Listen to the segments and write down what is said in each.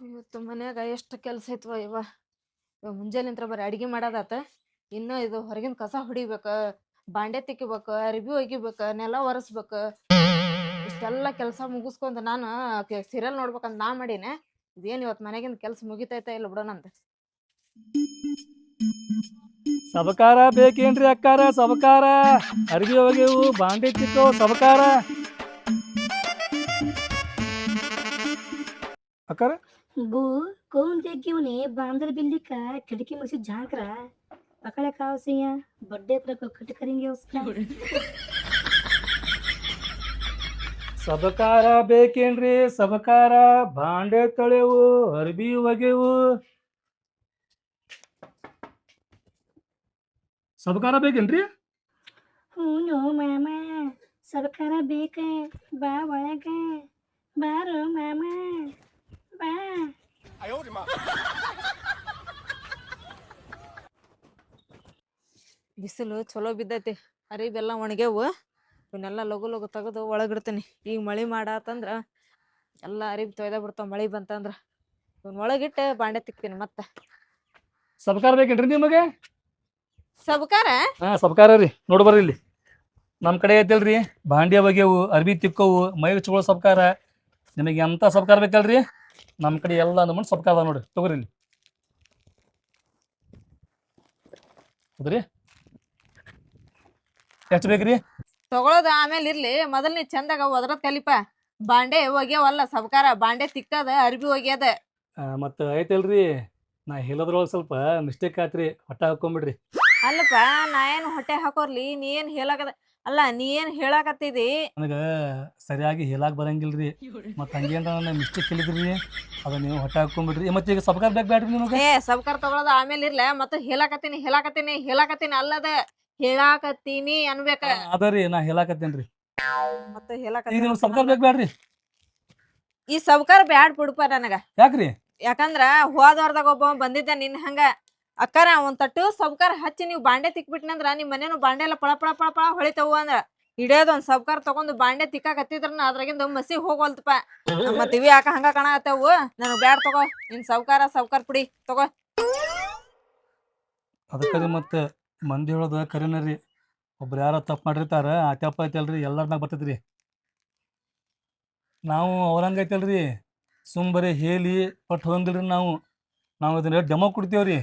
ಇವತ್ತು ಮನ್ಯಾಗ ಎಷ್ಟು ಕೆಲಸ ಐತ್ವ ಇವ ಮುಂಜಾನೆಂತ್ರ ಬರೀ ಅಡಿಗೆ ಮಾಡೋದಾತ. ಇನ್ನು ಇದು ಹೊರಗಿನ ಕಸ ಹೊಡಿಬೇಕ, ಬಾಂಡೆ ತಿಕ್ಕಿಬೇಕ, ಅರಿಬಿ ಒಗಿಬೇಕ, ನೆಲ ಒರೆಸ್ಬೇಕ. ಇಷ್ಟೆಲ್ಲ ಕೆಲಸ ಮುಗಿಸ್ಕೊಂಡ್ ನಾನು ಸೀರಿಯಲ್ ನೋಡ್ಬೇಕಂತ ನಾ ಮಾಡೀನಿ. ಇದೇನ್ ಇವತ್ತು ಮನೆಗಿಂದ ಕೆಲಸ ಮುಗಿತೈತ ಇಲ್ಲ ಬಿಡೋಣಂತ. ಸಬಕಾರ ಬೇಕೇನ್ರಿ ಅಕ್ಕಾರ? ಸಬಕಾರ ಅರ್ಬಿ ಹೋಗ್ಯವು, ಬಾಂಡೆ ತಿಕ್ಕವು, ಸಬಕಾರ ಅಕ್ಕಾರ. बू कौन देखी उन्हें बांदर बिल्ली का खिड़की में से झांक रहा है। पकड़े खाओ से यहाँ बर्थडे पर को कट करेंगे उसका। ಸಬಕಾರ ಬೇಕೇನ್ರಿ? ಸಬಕಾರ ಬಾಂಡೆ ತೊಳೆವು, ಅರ್ಬಿ ಒಗೆವು. ಸಬಕಾರ ಬೇಕೇನ್ರಿ? ಹೂನು ಮಾಮ सबकार ಬೇಕ ಬಾ ಒಳಗ ಬಾರೋ ಮಾಮ ಬಾ. ಬಿಸಿಲು ಚಲೋ ಬಿದ್ದೈತಿ, ಅರಿಬೆಲ್ಲ ಒಣಗ್ಯಾವು. ಇವನ್ನೆಲ್ಲ ಲಗು ಲಗು ತೆಗೆದು ಒಳಗಿಡ್ತೀನಿ. ಈಗ ಮಳೆ ಮಾಡಾತಂದ್ರ ಎಲ್ಲ ಅರಿಬಿ ತೊಯ್ದ ಬಿಡ್ತಾವ. ಮಳೆ ಬಂತಂದ್ರ ಇವನ್ ಒಳಗಿಟ್ಟು ಬಾಂಡೆ ತಿಕ್ತೀನಿ ಮತ್ತೆ. ಸಬಕಾರ ಬೇಕೇನ್ರಿ ನಿಮಗೆ? ಸಬ್ಕಾರ ಹಾ ಸಬಕಾರ ರೀ, ನೋಡ್ಬರ್ರಿ ಇಲ್ಲಿ ನಮ್ಮ ಕಡೆ ಐತಲ್ರಿ. ಬಾಂಡೆ ಒಗೆವು, ಅರ್ಬಿ ತಿಕ್ಕವು, ಮೈ ಹಚ್ಕೊಳ್ಳೋ ಸಬಕಾರ. ನಿಮಗೆ ಎಂತ ಸಬಕಾರ ಬೇಕಲ್ರಿ? ನಮ್ಮ ಕಡೆ ಎಲ್ಲ ನಮ್ಮನ್ನ ಸಬಕಾರ ಅದ ನೋಡ್ರಿ, ತಗೋರಿ ಇಲ್ಲಿ. ಹೌದ್ರಿ, ಎಷ್ಟು ಬೇಕ್ರಿ? ತಗೊಳೋದು ಆಮೇಲೆ ಇರ್ಲಿ, ಮೊದಲ್ ನೀ ಚಂದಾಗ ಒದ್ರದ್ ಕಲಿಪ. ಬಾಂಡೆ ಒಗ್ಯಾವಲ್ಲ ಸಬ್ಕಾರ, ಬಾಂಡೆ ತಿಕ್ಕದ, ಅರ್ಬಿ ಒಗ್ಯದ. ಮತ್ತು ಐತಲ್ರಿ, ನಾ ಹೇಳೋದ್ರೊಳಗೆ ಸ್ವಲ್ಪ ಮಿಸ್ಟೇಕ್ ಆತ್ರಿ, ಹೊಟ್ಟ ಹಾಕೊಂಬಿಡ್ರಿ. ಅಲ್ಲಪ್ಪ, ನಾ ಏನು ಹೊಟ್ಟೆ ಹಾಕೋರ್ಲಿ, ನೀ ಏನ್ ಹೇಳಾಕದ? ಅಲ್ಲ, ನೀ ಏನ್ ಹೇಳಾಕತ್ತಿದಿ? ನನಗೆ ಸರಿಯಾಗಿ ಹೇಳಾಕ್ ಬರಂಗಿಲ್ರಿ. ಮತ್ತು ಹಂಗೇನ ಮಿಸ್ಟೇಕ್ ಹೇಳಿದ್ರಿ, ಅದ ನೀವು ಹೊಟ್ಟೆ ಹಾಕೊಂಬಿಡ್ರಿ. ಮತ್ತೆ ಈಗ ಸಬಕಾರ ಬೇಕು ಬ್ಯಾಡ್ರಿ ನಿಮಗೆ? ಸಬ್ಕಾರ ತಗೊಳೋದು ಆಮೇಲೆ ಇರ್ಲ, ಮತ್ತೆ ಹೇಳಾಕತ್ತೀನಿ ಹೇಳಾಕತ್ತೀನಿ ಹೇಳಾಕತ್ತೀನಿ ಅಲ್ಲದ ಹೇಳಾಕತ್ತೀನಿ ಅನ್ಬೇಕ. ಅದರಿ, ನಾ ಹೇಳಾಕತ್ತೇನ್ರಿ. ಮತ್ತೆ ಈಗ ಹೇಳಾಕತ್ತೀನಿ ನೀವು ಸಬಕಾರ ಬೇಕು ಬ್ಯಾಡ್ರಿ. ಈ ಸಬ್ಕಾರ ಬ್ಯಾಡ್ ಬಿಡುಪ ನನಗ. ಯಾಕ್ರಿ? ಯಾಕಂದ್ರ ಹೋದವಾರದಾಗ ಒಬ್ಬ ಬಂದಿದ್ದ ನಿನ್ ಹಂಗ. ಅಕ್ಕಾರ ಒಂದ್ ತಟ್ಟು ಸಬ್ಕಾರ ಹಚ್ಚಿ ನೀವು ಬಾಂಡೆ ತಿಕ್ಬಿಟ್ನಂದ್ರ ನಿಮ್ ಮನೇನು ಬಾಂಡೆ ಎಲ್ಲ ಪಳ ಪಳ ಪಳ ಪಳ ಹೊಳಿತಾವು ಅಂದ್ರ ಹಿಡಿಯೋದ್ ಒಂದ್ ಸಬ್ಕಾರ ತಗೊಂಡು ಬಾಂಡೆ ತಿಕ್ಕಾಕತ್ತಿದ್ರನ ಅದ್ರಾಗಿಂದ ಮಸಿ ಹೋಗೋಲ್ತಪ. ಮತ್ ಇವಿ ಯಾಕ ಹಂಗ ಕಾಣಾಕತ್ತಾವು? ನನಗ್ ಬ್ಯಾಡ್ ತಗೋ ನಿನ್ ಸಬ್ಕಾರ ಪುಡಿ ತಗೋ. ಅದಕ್ಕರಿ ಮತ್ತೆ ಮಂದಿ ಹೇಳೋದ ಕರೆನರಿ. ಒಬ್ರು ಯಾರ ತಪ್ಪು ಮಾಡಿರ್ತಾರ, ಆ ತಪ್ಪ ಐತಲ್ರಿ ಎಲ್ಲಾರ್ನಾಗ ಬರ್ತೈತ್ರಿ. ನಾವು ಅವ್ರಂಗ ಐತಲ್ರಿ, ಸುಮ್ ಬರೀ ಹೇಳಿ ಪಟ್ಟು ಹೋಗಂಗಿಲ್ರಿ. ನಾವು ಇದನ್ನ ಡೆಮೋ ಕೊಡ್ತೇವ್ರಿ.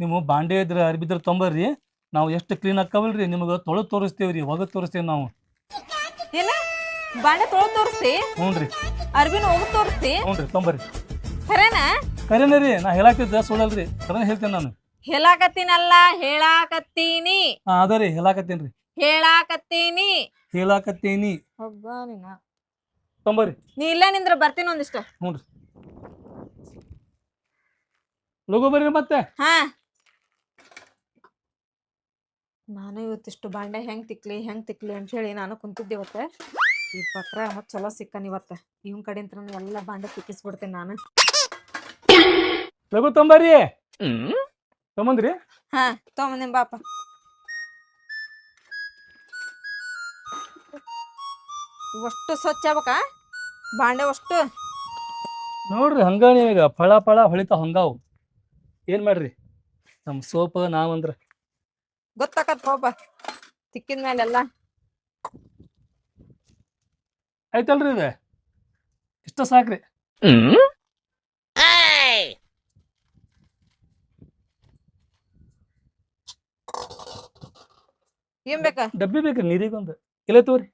ನೀವು ಬಾಂಡೆ ಇದ್ರೆ ಅರ್ಬಿದ್ರೆ ತೊಂಬರ್ರಿ, ನಾವು ಎಷ್ಟು ಕ್ಲೀನ್ ಆಕ್ಕವಲ್ರಿ ನಿಮಗೆ ತೊಳೆದು ತೋರಿಸ್ತೇವ್ರಿ, ಒಗದ್ ತೋರಿಸ್ತೇವೆ ನಾವು. ಏನ ಬಾಂಡೆ ತೊಳೆದ್ ತೋರಿಸ್ತಿ? ಹ್ಞೂ ರೀ. ಅರ್ಬಿನ ಹೋಗದ್ ತೋರಿಸ್ತಿ? ಹ್ಞೂ ರೀ, ತೊಂಬರ್ರಿ. ಖರೇನ? ಕರೆನರಿ, ನಾ ಹೇಳಾಕ್ತಿದ್ದ ಸುಳ್ಳಲ್ರಿ, ಕರೆನ ಹೇಳ್ತೇನೆ ನಾನು. ಹೇಳಾಕತ್ತೀನಲ್ಲ, ಹೇಳಾಕತ್ತೀನಿ. ಅದರಿ ಹೇಳಾಕತ್ತೇನ್ರಿ. ಹೇಳಾಕತ್ತೀನಿ. ಹೇಳಾಕತ್ತೇನಿ. ಹಬ್ಬ ನೀನ. ತೊಂಬರ್ರಿ. ನೀ ಇಲ್ಲ ನಿಂದ್ರ ಬರ್ತೀನಿ ಒಂದಿಷ್ಟ. ಹ್ಞೂ ರೀ, ಲಗು ಬರ್ರಿ ಮತ್ತೆ. ಹಾ, ನಾನು ಇವತ್ತಿಷ್ಟು ಬಾಂಡೆ ಹೆಂಗ್ ತಿಕ್ಲಿ ಅಂತ ಹೇಳಿ ನಾನು ಕುಂತಿದ್ದೆ ಇವತ್ತ. ಈ ಪಕ್ರ ಮತ್ ಚಲೋ ಸಿಕ್ಕನ್ ಇವತ್ತ. ಇವನ್ ಕಡೆಂತ್ರ ಎಲ್ಲ ಬಾಂಡೆ ತಿಕ್ಕಿಸ್ಬಿಡ್ತೇನೆ ನಾನು. ಲಗು ತೊಂಬರ್ರಿ. ತೊಂಬಂದ್ರಿ? ಹಾ, ತಗೊಂಬಂದಿನ್ ಬಾಪ. ಇವಷ್ಟು ಸ್ವಚ್ಛ ಆಗ್ಬೇಕಾ ಬಾಂಡೆ ಅಷ್ಟು? ನೋಡ್ರಿ, ಹಂಗ ನೀವೀಗ ಫಳ ಫಳ ಹೊಳಿತಾವ ಹಂಗಾವು. ಏನ್ ಮಾಡ್ರಿ, ನಮ್ಮ ಸೋಪ ನಾವಂದ್ರ ಗೊತ್ತಾಕತ್ ಪಾಪ ತಿಕ್ಕಿದ್ಮೇಲೆ ಎಲ್ಲ. ಐತಲ್ರಿ, ಇದು ಇಷ್ಟ ಸಾಕ್ರಿ. ಏನ್ ಬೇಕಾ? ಡಬ್ಬಿ ಬೇಕ್ರಿ ನೀರಿಗೊಂದು. ಇಲ್ಲ ತೋರಿ.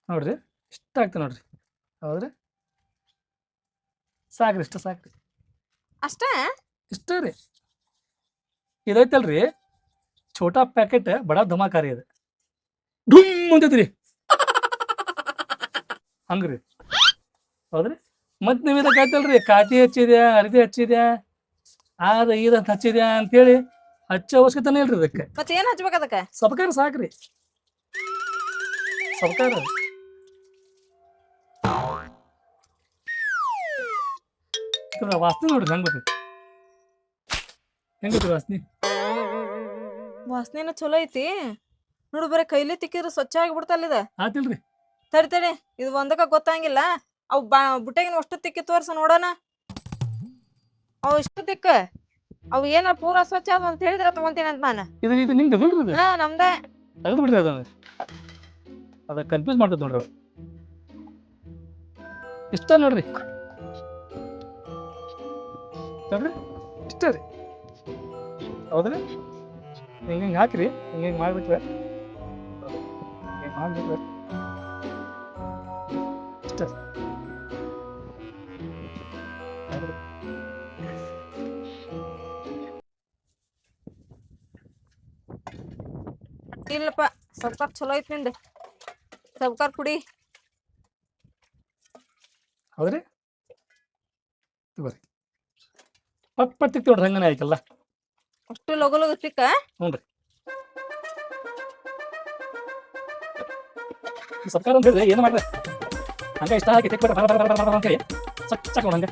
ನೋಡ್ರಿ, ಇಷ್ಟ ಆಗ್ತದೆ ನೋಡ್ರಿ. ಹೌದ್ರಿ, ಸಾಕ್ರಿ, ಇಷ್ಟ ಸಾಕ್ರಿ. ಅಷ್ಟ ಇಷ್ಟ ರೀ. ಇದೈತಲ್ರಿ, ಛೋಟಾ ಪ್ಯಾಕೆಟ್ ಬಡ ಧಮಾಕಾರಿ ಅದು. ಢುಮ್ ಅಂತೈತ್ರಿ ಹಂಗ್ರಿ. ಹೌದ್ರಿ, ಮತ್ ನೀವು ಇದಕ್ಕೆ ಐತಲ್ರಿ, ಕಾಟಿ ಹಚ್ಚಿದ್ಯಾ, ಅರ್ಬಿ ಹಚ್ಚಿದ್ಯಾ, ಆದ ಇದಂತ ಹಚ್ಚಿದ್ಯಾ ಅಂತೇಳಿ ಹಚ್ಚೋ ಅವಶ್ಯಕತೆನೇ ಇಲ್ರಿ ಅದಕ್ಕೆ. ಮತ್ತೆ ಏನ್ ಹಚ್ಬೇಕ ಅದಕ್ಕ? ಸಬಕಾರ ಸಾಕ್ರಿ, ಸಬಕಾರ. ವಾಸನೆ ನೋಡ್ರಿ ಹೆಂಗ್ ಬರ್ತೈತಿ, ಹೆಂಗೈತಿ ವಾಸನೆ? ವಾಸನೆನ ಚಲೋ ಐತಿ. ನೋಡು ಬರೀ ಕೈಲಿ ತಿಕ್ಕಿದ್ರೆ ಸ್ವಚ್ಛ ಆಗಿಬಿಡ್ತಲ್ಲ ಇದು. ಆತಿಲ್ರಿ. ತಡಿ ಇದು ಒಂದಕ್ಕ ಗೊತ್ತಾಗಿಲ್ಲ. ಅವು ಬುಟ್ಟೆಗಿನ ಅಷ್ಟು ತಿಕ್ಕಿ ತೋರ್ಸ ನೋಡೋಣ. ಅವು ಇಷ್ಟು ತಿಕ್ಕ ಅವು ಏನ ಪೂರಾ ಸ್ವಚ್ಛ ಆದ ಅಂತ ಹೇಳಿದ್ರೆ ತಗೊಂತೀನಿ ಅಂತ ನಾನು. ಇದು ನಿಮ್ದು ಅದಲ್ರಿ ಇದು? ಹಾ ನಮ್ದೇ. ತೆಗೆದು ಬಿಡ್ರಿ ಅದನ್ನ. ಅದ ಕನ್ಫ್ಯೂಸ್ ಮಾಡ್ತದ ನೋಡ್ರಿ ಅವ್ರು. ಇಷ್ಟ ನೋಡ್ರಿ ನೋಡ್ರಿ ಇಷ್ಟ ರೀ. ಹೌದ್ರಿ? ಹಿಂಗೆ ಹಾಕ್ರಿ, ಹಿಂಗೆ ಮಾಡ್ಬಿಟ್ರೆ ಮಾಡ್ಬಿಟ್ರೆ ಇಷ್ಟ. ಇಲ್ಲಪ್ಪ ಸಬ್ಕಾರ್ ಚಲೋ ಐತಿ ನಿಂದು. ಸಬ್ಕಾರ್ ಕುಡಿ. ಹೌದ್ರಿ? ಬರ್ರಿ ಪಟ್ ಪಟ್ ತಿಕ್ತಿ ನೋಡ್ರಿ, ಹಂಗನೇ ಆಯ್ತಲ್ಲ. ಅಷ್ಟು ಲಗು ತಿಕ್ಕ. ಹ್ಞೂ ರೀ. ಸರ್ಕಾರ ಅಂತ ಹೇಳಿದ್ರೆ ಏನು ಮಾಡ್ರಿ ಹಂಗೆ ಇಷ್ಟ ಹಾಕಿ ತಿಕ್ಬಿಟ್ರೆ ಅಂತೇಳಿ ಚಕ್ ಚಕ್ ನೋಡಂಗೆ.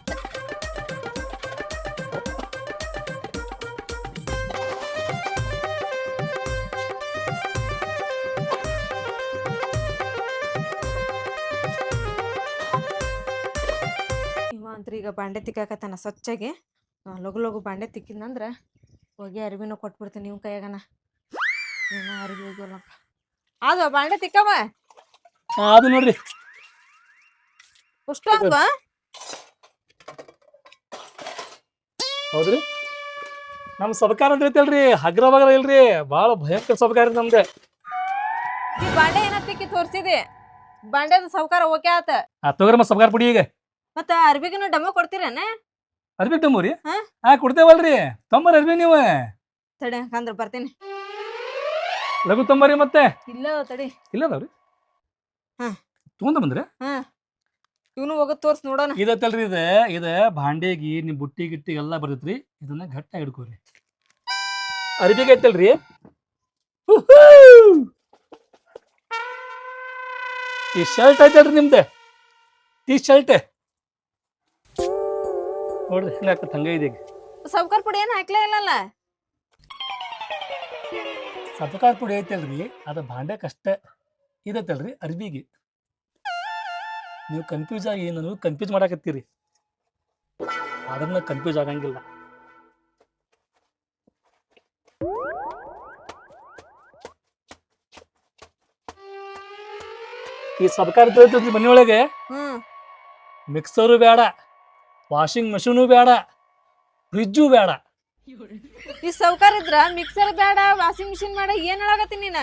ಈಗ ಬಾಂಡೆ ತಿಕ್ಕಾಕತ್ತಾನ ಸ್ವಚ್ಛಗೆ. ಲಗು ಬಾಂಡೆ ತಿಕ್ಕಿದ್ನಂದ್ರ ಹೋಗಿ ಅರಿವಿನ ಕೊಟ್ಬಿಡ್ತೀನಿ ನೀವು ಕೈಯಾಗನ. ಏನೋ ಅರಿವಿ ಹೋಗಿಲ್ಲ ಅದು ಬಾಂಡೆ ತಿಕ್ಕವ. ಅದು ನೋಡ್ರಿ ಅಷ್ಟು ಅಲ್ವಾ? ಹೌದ್ರಿ. ನಮ್ ಸಬಕಾರ ಅಂತ ಐತಲ್ರಿ, ಹಗ್ರ ಬಗ್ರ ಇಲ್ರಿ, ಬಾಳ ಭಯಂಕರ ಸಬಕಾರ ನಮ್ದೆ. ಈ ಬಾಂಡೆ ಏನ ತಿಕ್ಕಿ ತೋರ್ಸಿದಿ, ಬಾಂಡೆದ ಸೌಕಾರ ಓಕೆ ಆತ. ತಗೋರಿ ಮತ್ ಸಬಕಾರ ಪುಡಿ ಈಗ. ಮತ್ತ ಅರ್ಬಿಗನ ಡಮ್ಮ ಕೊಡ್ತೀರೇನ? ಅರ್ಬಿ ಟಮ್ಮೂರಿ ಹಾ ಕೊಡ್ತೇವಲ್ರಿ. ತೊಂಬರ್ ಅರ್ಬಿ ನೀವು. ತಡಿ ಹಂಗಂದ್ರ ಬರ್ತೀನಿ. ಲಘು ತೊಂಬರಿ ಮತ್ತೆ. ಇಲ್ಲ ತಡಿ. ಇಲ್ಲ ಅದಾವ್ರಿ. ಹಾ ತಗೊಂಡ ಬಂದ್ರೆ ಇವನು ಹೋಗೋದ್ ತೋರ್ಸ್ ನೋಡೋಣ. ಇದತ್ತಲ್ರಿ ಇದ ಭಾಂಡೆಗಿ ನಿಮ್ ಬುಟ್ಟಿ ಗಿಟ್ಟಿ ಎಲ್ಲಾ ಬರ್ತೈತ್ರಿ. ಇದನ್ನ ಗಟ್ಟ ಹಿಡ್ಕೋರಿ. ಅರ್ಬಿಗೆ ಐತಲ್ರಿ, ಈ ಶರ್ಟ್ ಐತಲ್ರಿ ನಿಮ್ದೆ, ಈ ಶರ್ಟ್ ನೋಡ್ರಿ ಹಿಂಗಾಕತ್ ಹಂಗ ಇದೆ. ಸೌಕರ್ ಪುಡಿ ಏನ್ ಹಾಕ್ಲೇ ಇಲ್ಲಲ್ಲ. ಸಬಕಾರ ಪುಡಿ ಐತಲ್ರಿ ಅದ ಭಾಂಡೆಕಷ್ಟ. ಇದೈತಲ್ರಿ ಅರ್ಬಿಗೆ. ನೀವು ಕನ್ಫ್ಯೂಸ್ ಆಗಿ ನಾನು ಕನ್ಫ್ಯೂಸ್ ಮಾಡಾಕತ್ತೀರಿ, ಅದನ್ನ ಕನ್ಫ್ಯೂಸ್ ಆಗಂಗಿಲ್ಲ. ಈ ಸಬಕಾರ ತೊಳಿತೈತಿ ಮನೆಯೊಳಗೆ. ಮಿಕ್ಸರು ಬೇಡ, ವಾಷಿಂಗ್ ಮಷೀನು ಬೇಡ, ಫ್ರಿಜ್ಜು ಬೇಡ. ಈ ಸೌಕರ್ ಇದ್ರ ಮಿಕ್ಸರ್ ಬೇಡ, ವಾಷಿಂಗ್ ಮಿಷಿನ್ ಬೇಡ. ಏನ್ ಹೇಳಾಕತ್ತಿ ನೀನ?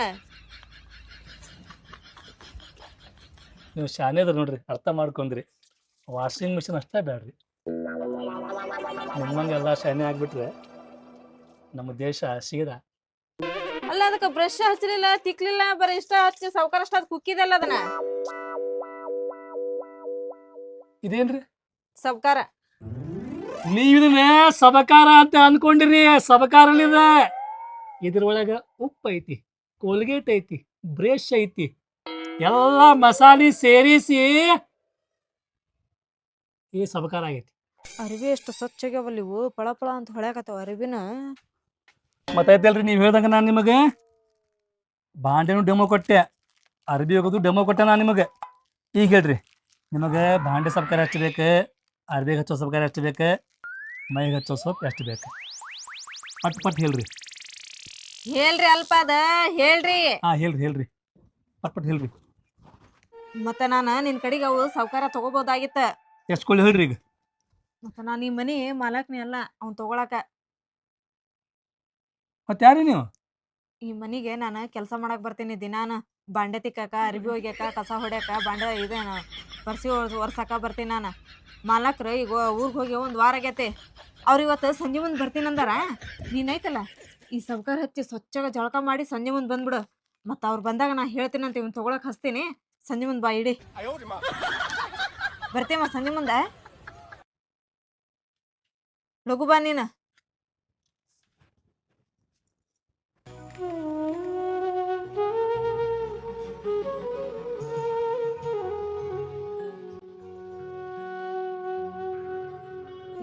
ನೀವು ಶಾನೆ ಅದ್ರ ನೋಡ್ರಿ, ಅರ್ಥ ಮಾಡ್ಕೊಂಡ್ರಿ. ವಾಷಿಂಗ್ ಮಿಷಿನ್ ಅಷ್ಟೇ ಬೇಡ್ರಿ. ನಿಮ್ಮಂಗೆಲ್ಲ ಶಾನೆ ಆಗ್ಬಿಟ್ರೆ ನಮ್ಮ ದೇಶ ಸೀದಾ. ಅಲ್ಲ ಅದಕ್ಕ ಬ್ರಷ್ ಹಚ್ಚಲಿಲ್ಲ, ತಿಕ್ಲಿಲ್ಲ, ಬರೀ ಇಷ್ಟ ಹಚ್ಚಿ ಸೌಕರ್ ಅಷ್ಟ ಅದ್ ಕುಕ್ಕಿದಲ್ಲ ಅದನ್ನ. ಇದೇನ್ರಿ ಸಬ್ಕಾರ? ನೀವಿದನ್ನ ಸಬಕಾರ ಅಂತ ಅನ್ಕೊಂಡಿರಿ. ಸಬಕಾರಲ್ಲಿದೆ. ಇದ್ರೊಳಗ ಉಪ್ಪು ಐತಿ, ಕೋಲ್ಗೇಟ್ ಐತಿ, ಬ್ರಷ್ ಐತಿ, ಎಲ್ಲ ಮಸಾಲೆ ಸೇರಿಸಿ ಈ ಸಬಕಾರ ಆಗೈತಿ. ಅರಿವಿ ಎಷ್ಟು ಸ್ವಚ್ಛಾಗ್ಯಾವಲ್ಲ ಇವು, ಪಳ ಪಳ ಅಂತ ಹೊಳ್ಯಾಕತ್ತಾವ ಅರಿವಿನ. ಮತ್ತೈತಲ್ರಿ ನೀವ್ ಹೇಳ್ದಂಗ ನಾನ್ ನಿಮಗೆ ಬಾಂಡೆನು ಡೆಮೋ ಕೊಟ್ಟೆ, ಅರ್ಬಿ ಹೋಗೋದು ಡೆಮೋ ಕೊಟ್ಟೆ ನಾನು ನಿಮಗೆ. ಈಗ ಹೇಳ್ರಿ, ನಿಮಗೆ ಬಾಂಡೆ ಸಬಕಾರ ಎಷ್ಟು ಬೇಕು, ಅರ್ಬಿಗೆ ಹಚ್ಚೋ ಸಬಕಾರ ಎಷ್ಟು ಬೇಕು, ಮೈಗೆ ಹಚ್ಚೋ ಸೊಪ್ಪು ಎಷ್ಟು ಬೇಕು, ಪಟ್ ಪಟ್ ಹೇಳ್ರಿ. ಹೇಳ್ರಿ ಅಲ್ಪ ಅದ ಹೇಳ್ರಿ. ಹೇಳ್ರಿ ಪಟ್ ಪಟ್ ಹೇಳ್ರಿ. ಮತ್ತ ನಾನ ನಿನ್ ಕಡೆಗೆ ಅವು ಸೌಕಾರ ತಗೋಬಹುದಾಗಿತ್ತ. ಎಷ್ಟು ಕೊಳ್ಳಿ ಹೇಳ್ರಿ ಈಗ. ಮತ್ತ ನಾನ್ ಈ ಮನಿ ಮಾಲಕ್ನಿ ಅಲ್ಲ, ಅವ್ನ್ ತಗೊಳಕ. ಮತ್ತೆ ಯಾರಿ ನೀವು? ಈ ಮನಿಗೆ ನಾನು ಕೆಲಸ ಮಾಡಕ್ ಬರ್ತೀನಿ ದಿನಾನ. ಬಾಂಡೆ ತಿಕ್ಕಾಕ, ಅರಿಬಿ ಒಗ್ಯಾಕ, ಕಸ ಹೊಡ್ಯಾಕ, ಬಾಂಡೆ ಇದೇನ ಬರ್ಸಿ ಒರ್ಸಾಕ ಬರ್ತೀನಿ ನಾನು. ಮಾಲಕ್ರು ಈಗ ಊರಿಗೆ ಹೋಗಿ 1 ವಾರ ಆಗೈತಿ. ಅವ್ರು ಇವತ್ತು ಸಂಜೆ ಮುಂದೆ ಬರ್ತೀನಿ ಅಂದಾರ. ನೀನೈತಲ್ಲ ಈ ಸೌಕರ್ ಹಚ್ಚಿ ಸ್ವಚ್ಛಗ ಜಳಕ ಮಾಡಿ ಸಂಜೆ ಮುಂದೆ ಬಂದ್ಬಿಡು. ಮತ್ತು ಅವ್ರು ಬಂದಾಗ ನಾ ಹೇಳ್ತೀನಿ ಅಂತ ಇವ್ನು ತೊಗೊಳಕ್ ಹಚ್ತೀನಿ. ಸಂಜೆ ಮುಂದೆ ಬಾ ಇಡಿ. ಬರ್ತೀಮ ಸಂಜೆ ಮುಂದೆ. ಲಘು ಬಾ ನೀನು.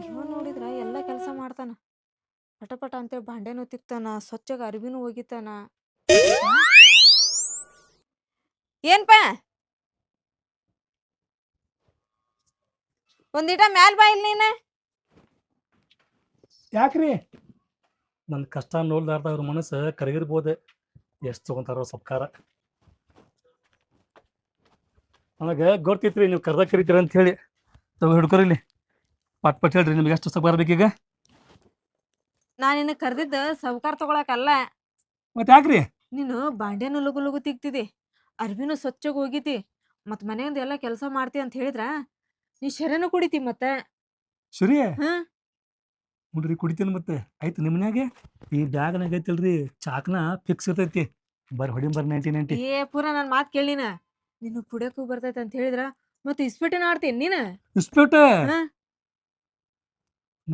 ಇವ ನೋಡಿದ್ರ ಎಲ್ಲ ಕೆಲಸ ಮಾಡ್ತಾನ. ಪಟ ಪಟ ಅಂತೇಳಿ ಬಾಂಡೆನೂ ತಿಕ್ತಾನ, ಸ್ವಚ್ಛಗ ಅರಿವಿನೂ ಒಗಿತಾನ. ಏನ್ಪ ಒಂದಿಟ ಮ್ಯಾಲ್ ಬಾ ಇಲ್ಲಿ ನೀನ. ಯಾಕ್ರಿ ನನ್ನ ಕಷ್ಟ ನೋಡ್ಲಾರ್ದ ಅವ್ರ ಮನಸ್ಸು ಕರಗಿರ್ಬೋದು. ಎಷ್ಟು ತಗೊಂತಾರೋ ಸಬ್ಕಾರ. ನನಗೆ ಗೊತ್ತಿತ್ರಿ ನೀವು ಕರ್ದಾಗ ಕರಿತೀರ ಅಂತ ಹೇಳಿ. ತಗೋ ಹಿಡ್ಕೊರಿಲಿ, ಪಟ್ ಪಟ್ ಹೇಳ್ರಿ ನಿಮ್ಗೆ ಎಷ್ಟು ಸಬ್ಕಾರ ಬೇಕೀಗ? ನಾ ನಿನ್ನ ಕರ್ದಿದ್ದ ಸಬ್ಕಾರ ತಗೊಳಕಲ್ಲ. ಮತ್ತೆ ಯಾಕ್ರಿ? ನೀನು ಬಾಂಡೆನು ಲಗು ಲಗು ತಿಕ್ತಿದಿ, ಅರ್ಬಿನೂ ಸ್ವಚ್ಛಗೆ ಹೋಗಿತಿ, ಮತ್ ಮನೆಯಿಂದ ಎಲ್ಲ ಕೆಲಸ ಮಾಡ್ತಿ ಅಂತ ಹೇಳಿದ್ರ ನೀ ಶರನು ಕುಡಿತಿ ಮತ್ತೆ. ಸರಿ ಹ್ಮ್ ನೋಡ್ರಿ ಕುಡಿತೀನಿ ಮತ್ತೆ. ಆಯ್ತು ನಿಮ್ಮನ್ಯಾಗೆ ಈ ಬ್ಯಾಗ್ನಾಗ ಐತಿಲ್ರಿ ಚಾಕ್ನ ಫಿಕ್ಸ್ ಇರ್ತೈತಿ. ಹೊಡಿ 90 ಏ ಪೂರ ನನ್ ಮಾತ್ ಕೇಳಿನ. ನೀನು ಕುಡಿಯಕ್ಕೂ ಬರ್ತೈತೆ ಅಂತ ಹೇಳಿದ್ರ ಮತ್ತೆ ಇಸ್ಪಿಟಿನ ಆಡ್ತೀನಿ ನೀನ. ಇಸ್ಪೇಟ. ಹಾ?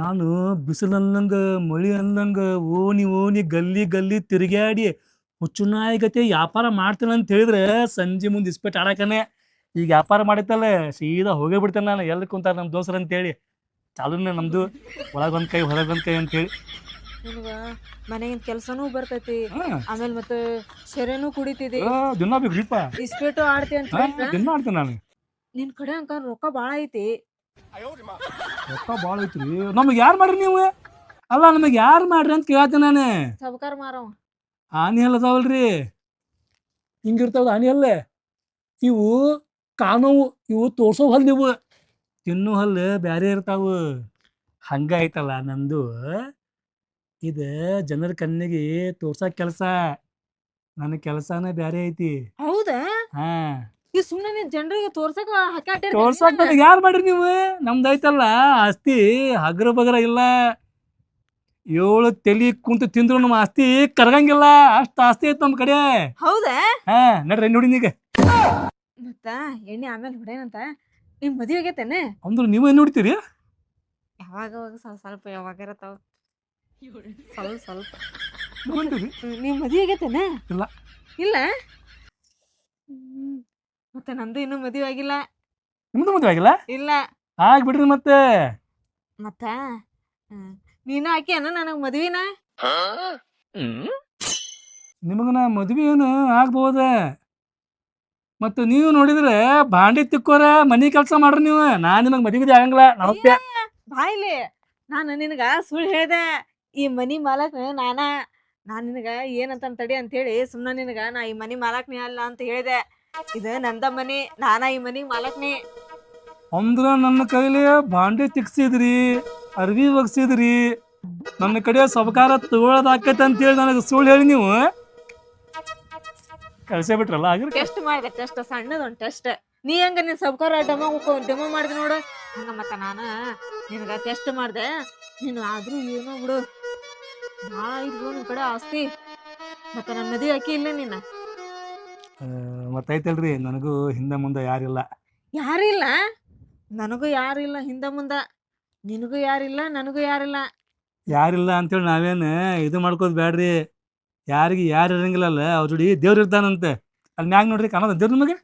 ನಾನು ಬಿಸಿಲು ಅನ್ನಂಗ ಮಳಿ ಅನ್ನಂಗ ಓಣಿ ಗಲ್ಲಿ ಗಲ್ಲಿ ತಿರುಗಾಡಿ ಹುಚ್ಚುನಾಯಿಗತೆ ವ್ಯಾಪಾರ ಮಾಡ್ತೇನೆ ಅಂತ ಹೇಳಿದ್ರೆ ಸಂಜೆ ಮುಂದೆ ಇಸ್ಪೇಟ್ ಆಡಕನೆ. ಈಗ ವ್ಯಾಪಾರ ಮಾಡಿತ್ತಲ್ಲ ಸೀದಾ ಹೋಗೇ ಬಿಡ್ತೇನೆ ನಾನು. ಎಲ್ಲಿ ಕುಂತಾರ ನಮ್ಮ ದೋಸ್ತರ ಅಂತೇಳಿ. ಚಾಲೂನೇ ನಮ್ದು, ಒಳಗೊಂದ್ ಕೈ ಹೊರಗೊಂದ್ ಕೈ ಅಂತೇಳಿ. ನಿನಗ ಮನೆಗಿನ ಕೆಲ್ಸನೂ ಬರ್ತೈತಿ, ಹಾ ಆಮೇಲೆ ಮತ್ತೆ ಶೆರೆನೂ ಕುಡಿತಿದಿ, ದಿನ ಬೇಕ್ರಿಪ್ಪ. ಇಸ್ಪೇಟು ಆಡ್ತಿ ಅಂತ ಹೇಳಿದ್ರ ದಿನ ಮಾಡ್ತೇನೆ ನಾನು. ನಿನ್ ಕಡೆ ಅಂಕ ರೊಕ್ಕ ಬಾಳ ಐತಿ. ರೊಕ್ಕ ಭಾಳ ಐತ್ರಿ. ನಮಗೆ ಯಾರು ಮಾಡ್ರಿ ನೀವು? ಅಲ್ಲ ನಮಗೆ ಯಾರು ಮಾಡ್ರಿ ಅಂತ ಕೇಳ್ತೇನೆ ನಾನು. ಸಬ್ಕಾರ ಮಾರವ. ಆನಿ ಹಲ್ಲು ಅದಾವಲ್ರಿ, ಹಿಂಗಿರ್ತಾವ ಆನಿ ಹಲ್ಲೆ. ಇವು ಕಾಣವು, ಇವು ತೋರ್ಸೋ ಹಲ್ಲು, ಇವು ತಿನ್ನೋ ಹಲ್ಲು ಬ್ಯಾರೆ ಇರ್ತಾವು. ಹಂಗ ಐತಲ್ಲ ನಂದು. ಇದು ಜನರ ಕಣ್ಣಿಗೆ ತೋರ್ಸಕ್ ಕೆಲಸ, ನನ್ನ ಕೆಲಸನೇ ಬ್ಯಾರೆ ಐತಿ. ಹೌದಾ? ಹಾ ಈ ಸುಮ್ನೆ ನೀನ್ ಜನರಿಗೆ ತೋರ್ಸಕ ಹಾಕಾಟಿರ್ ತೋರ್ಸಕ್ ನನಗೆ ಯಾರು ಮಾಡ್ರಿ ನೀವು? ನಮ್ದು ಐತಲ್ಲ ಆಸ್ತಿ ಹಗ್ರ ಬಗ್ರ ಇಲ್ಲ. 7 ತಲಿ ಕುಂತು ತಿಂದ್ರು ನಮ್ಮ ಆಸ್ತಿ ಕರಗಂಗಿಲ್ಲ, ಅಷ್ಟು ಆಸ್ತಿ ಐತಿ ನಮ್ಮ ಕಡೆ. ಹೌದಾ? ಹಾ ನಡ್ರಿ ನೋಡಿ ಈಗ. ಮತ್ತ ಎಣ್ಣೆ ಆಮೇಲೆ ಹೊಡೇನಂತ. ನಿಮ್ ಮದ್ವೆ ಆಗೈತೇನೆ? ಅಂದ್ರೆ ನೀವು ಏನು ನೋಡ್ತೀರಿ? ಯಾವಾಗ ಸ್ವಲ್ಪ ಸ್ವಲ್ಪ ಯಾವಾಗಾರ ತಾವ ಸ್ವಲ್ಪ ಸ್ವಲ್ಪ. ನೋಡ್ತೀರಿ? ನಿಮ್ ಮದ್ವೆ ಆಗೈತೇನೆ? ಇಲ್ಲ. ಇಲ್ಲ? ಮತ್ತೆ ನಂದು ಇನ್ನೂ ಮದ್ವೆ ಆಗಿಲ್ಲ. ನಿಮ್ದು ಮದುವೆ ಆಗಿಲ್ಲ? ಇಲ್ಲ. ಆಗ್ಬಿಡ್ರಿ ಮತ್ತೆ. ಮತ್ತ ನೀನು ಹಾಕಿಯನ ನನಗ್ ಮದ್ವಿನ? ನಿಮಗನ ಮದ್ವೆ ಏನು ಆಗ್ಬೋದ. ಮತ್ತು ನೀವು ನೋಡಿದ್ರೆ ಬಾಂಡೆ ತಿಕ್ಕೋರ ಮನೆ ಕೆಲಸ ಮಾಡ್ರಿ ನೀವು. ನಾನು ನಿಮಗೆ ಮದುವೆ ಆಗಂಗಿಲ್ಲ. ನಮಸ್ತೆ. ಬಾಯ್ಲಿ, ನಾನು ನಿನಗ ಸುಳ್ಳು ಹೇಳ್ದೆ. ಈ ಮನಿ ಮಾಲಕ್ ನಾನ್ ನಿನಗ ಏನಂತ ತಡಿ ಅಂತ ಹೇಳಿ ಸುಮ್ನ ನಿನಗ ನಾ ಈ ಮನಿ ಮಾಲಕ್ನಿ ಅಲ್ಲ ಅಂತ ಹೇಳಿದೆ. ಇದು ನಂದ ಮನಿ, ನಾನ ಈ ಮನಿ ಮಾಲಕ್ನಿ. ಅಂದ್ರ ನನ್ನ ಕೈಲಿ ಬಾಂಡೆ ತಿಕ್ಸಿದ್ರಿ, ಅರ್ವಿ ಒಗ್ಸಿದ್ರಿ, ನನ್ನ ಕಡೆ ಸಬಕಾರ ತಗೊಳೋದಾಕೈತೆ ಅಂತೇಳಿ ನನಗೆ ಸುಳ್ಳು ಹೇಳಿ ನೀವು ಕಳ್ಸೇ ಬಿಟ್ರಲ್ಲ. ಆಗಿರ್ ಟೆಸ್ಟ್ ಮಾಡಿದೆ, ಟೆಸ್ಟ್ ಸಣ್ಣದೊಂದು ಟೆಸ್ಟ್. ನೀ ಹಂಗ ನೀನ್ ಸಬ್ಕಾರ ಡೆಮೋ ಮಾಡಿದೆ ನೋಡು ಹಂಗ. ಮತ್ತ ನಾನು ನಿನಗ ಟೆಸ್ಟ್ ಮಾಡ್ದೆ. ನೀನು ಆದ್ರೂ ಏನೋ ಬಿಡು, ಭಾಳ ಇದ್ವು ನಿನ್ ಕಡೆ ಆಸ್ತಿ. ಮತ್ತ ನನ್ನ ಮದುವೆ ಹಾಕಿ ಇಲ್ಲ ನೀನ. ಮತ್ತೈತಲ್ರಿ ನನಗೂ ಹಿಂದೆ ಮುಂದೆ ಯಾರಿಲ್ಲ. ಯಾರಿಲ್ಲ? ನನಗೂ ಯಾರಿಲ್ಲ ಹಿಂದ ಮುಂದ, ನಿನಗೂ ಯಾರಿಲ್ಲ, ನನಗೂ ಯಾರಿಲ್ಲ. ಯಾರಿಲ್ಲ ಅಂತೇಳಿ ನಾವೇನು ಇದು ಮಾಡ್ಕೋದ್ ಬ್ಯಾಡ್ರಿ. ಯಾರಿಗೆ ಯಾರು ಇರಂಗಿಲ್ಲಲ್ಲ ಅವ್ರ ಜೋಡಿ ದೇವ್ರು ಇರ್ತಾನಂತೆ. ಅಲ್ಲಿ ಮ್ಯಾಗ ನೋಡ್ರಿ ಕಾಣೋದ ದೇವ್ರ ನಿಮಗೆ.